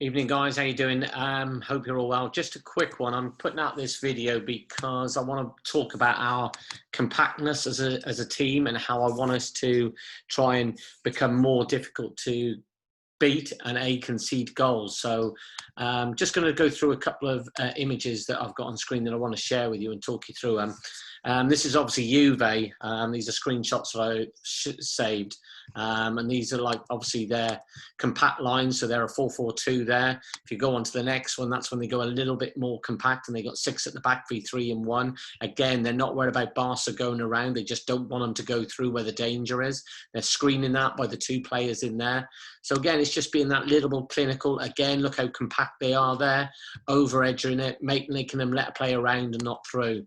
Evening, guys. How you doing? Hope you're all well. Just a quick one. I'm putting out this video because I want to talk about our compactness as a team and how I want us to try and become more difficult to beat and concede goals. So just going to go through a couple of images that I've got on screen that I want to share with you and talk you through. This is obviously Juve. These are screenshots that I saved. And these are like obviously their compact lines. So they're a 4-4-2 there. If you go on to the next one, that's when they go a little bit more compact and they got 6 at the back, 3 and 1. Again, they're not worried about Barca going around. They just don't want them to go through where the danger is. They're screening that by the 2 players in there. So again, it's just being that little more clinical. Again, look how compact they are there, over edging it, making them let a play around and not through.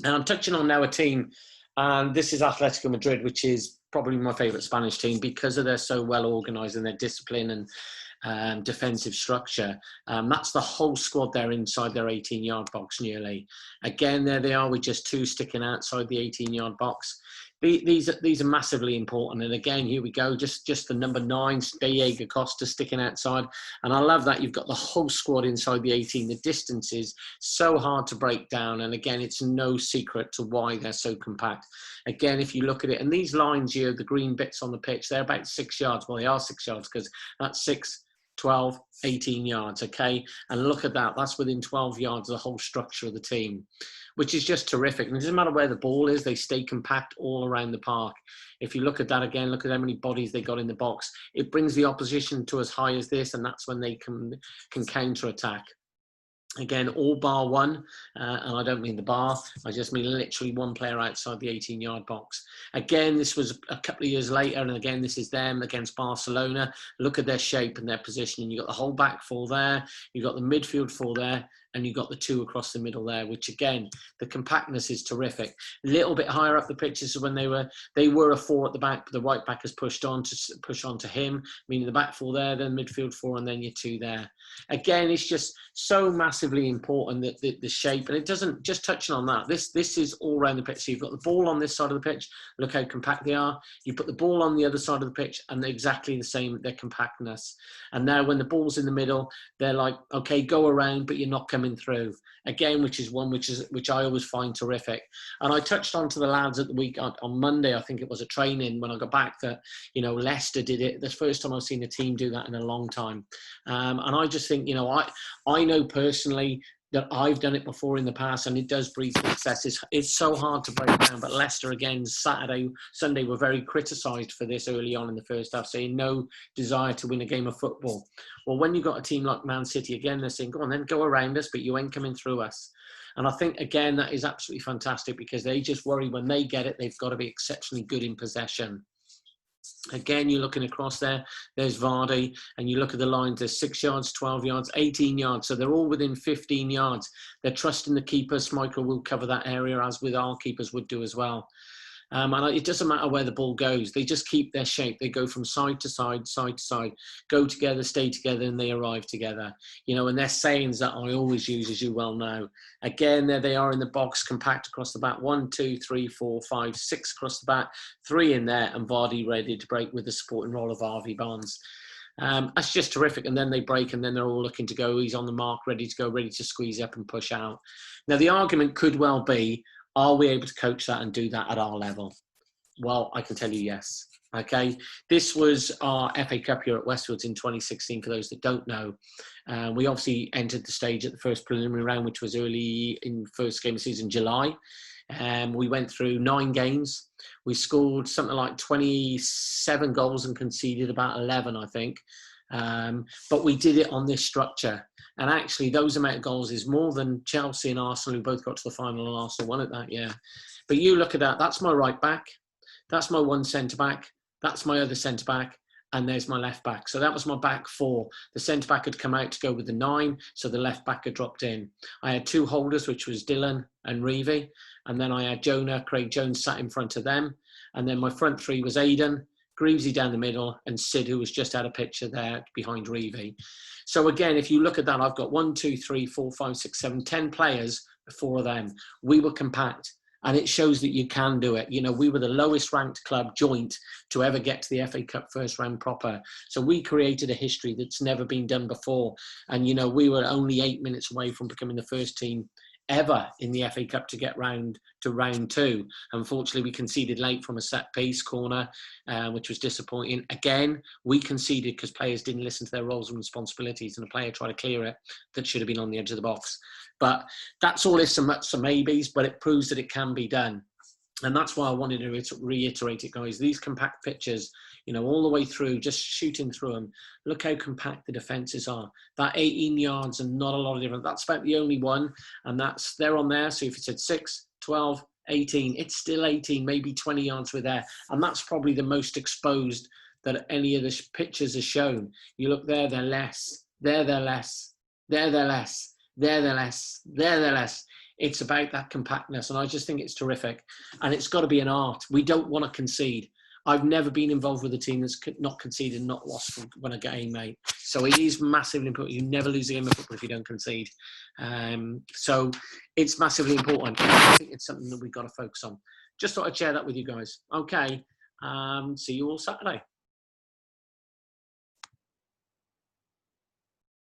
And I'm touching on now a team, and this is Atletico Madrid, which is probably my favourite Spanish team because of they're so well organised and their discipline and defensive structure. That's the whole squad there inside their 18-yard box nearly. Again, there they are with just 2 sticking outside the 18-yard box. These are massively important. And again, here we go, just the number 9, Diego Costa sticking outside. And I love that you've got the whole squad inside the 18. The distance is so hard to break down. And again, it's no secret to why they're so compact. Again, if you look at it, and these lines here, the green bits on the pitch, they're about 6 yards. Well, they are 6 yards because that's 6, 12, 18 yards, okay? And look at that. That's within 12 yards of the whole structure of the team, which is just terrific. And it doesn't matter where the ball is, they stay compact all around the park. If you look at that again, look at how many bodies they got in the box. It brings the opposition to as high as this, and that's when they can counter-attack. Again, all bar 1, and I don't mean the bar, I just mean literally 1 player outside the 18-yard box. Again, this was a couple of years later, and again, this is them against Barcelona. Look at their shape and their positioning. You've got the whole back 4 there, you've got the midfield 4 there, and you've got the 2 across the middle there, which again, the compactness is terrific. A little bit higher up the pitch is when they were a 4 at the back, but the right back has pushed on to him, meaning the back 4 there, then midfield 4, and then your 2 there. Again, it's just so massively important that the shape, and it doesn't, just touching on that, this is all around the pitch. So you've got the ball on this side of the pitch, look how compact they are. You put the ball on the other side of the pitch and they're exactly the same, their compactness. And now when the ball's in the middle, they're like, okay, go around, but you're not coming through. Again, which I always find terrific. And I touched on to the lads at the week on Monday, I think it was a training when I got back, that, you know, Leicester did it. The first time I've seen a team do that in a long time. And I just think, you know, I know personally that I've done it before in the past, and it does breed success. It's so hard to break down. But Leicester, again, Sunday were very criticised for this early on in the first half, saying no desire to win a game of football. Well, when you've got a team like Man City, again, they're saying, go on, then go around us, but you ain't coming through us. And I think, again, that is absolutely fantastic because they just worry when they get it, they've got to be exceptionally good in possession. Again, you're looking across there, there's Vardy, and you look at the lines, there's 6 yards, 12 yards, 18 yards. So they're all within 15 yards. They're trusting the keepers. Michael will cover that area, as with our keepers would do as well. And it doesn't matter where the ball goes. They just keep their shape. They go from side to side, side to side, go together, stay together, and they arrive together. You know, and they're sayings that I always use, as you well know. Again, there they are in the box, compact across the back. 1, 2, 3, 4, 5, 6 across the back. 3 in there, and Vardy ready to break with the supporting role of Harvey Barnes. That's just terrific. And then they break, and then they're all looking to go. He's on the mark, ready to go, ready to squeeze up and push out. Now, the argument could well be, are we able to coach that and do that at our level? Well, I can tell you yes. Okay, this was our FA Cup here at Westfields in 2016, for those that don't know. We obviously entered the stage at the first preliminary round, which was early in first game of season, July. We went through 9 games. We scored something like 27 goals and conceded about 11, I think. But we did it on this structure. And actually, those amount of goals is more than Chelsea and Arsenal, who both got to the final, and Arsenal won at that, yeah. But you look at that, that's my right back. That's my 1 centre-back. That's my other centre-back. And there's my left-back. So that was my back 4. The centre-back had come out to go with the 9, so the left-back had dropped in. I had 2 holders, which was Dylan and Reevy. And then I had Craig Jones sat in front of them. And then my front 3 was Aidan, Greavesy down the middle, and Sid, who was just out of picture there behind Reevy. So again, if you look at that, I've got 1, 2, 3, 4, 5, 6, 7, 10 players, 4 of them. We were compact. And it shows that you can do it. You know, we were the lowest ranked club joint to ever get to the FA Cup first round proper. So we created a history that's never been done before. And, you know, we were only 8 minutes away from becoming the first team ever in the FA Cup to get round to round 2. Unfortunately, we conceded late from a set piece corner, which was disappointing. Again, we conceded because players didn't listen to their roles and responsibilities, and a player tried to clear it that should have been on the edge of the box. But that's all is some maybes, but it proves that it can be done. And that's why I wanted to reiterate it, guys. These compact pitches, you know, all the way through, just shooting through them. Look how compact the defences are. That 18 yards and not a lot of difference. That's about the only one. And they're on there. So if it said 6, 12, 18, it's still 18, maybe 20 yards with there. And that's probably the most exposed that any of the pitches are shown. You look there, they're less. There, they're less. There, they're less. There, they're less. There, they're less. It's about that compactness, and I just think it's terrific. And it's got to be an art. We don't want to concede. I've never been involved with a team that's not conceded, not lost when a game, mate. So it is massively important. You never lose a game of football if you don't concede. So it's massively important. I think it's something that we've got to focus on. Just thought I'd share that with you guys. Okay. See you all Saturday.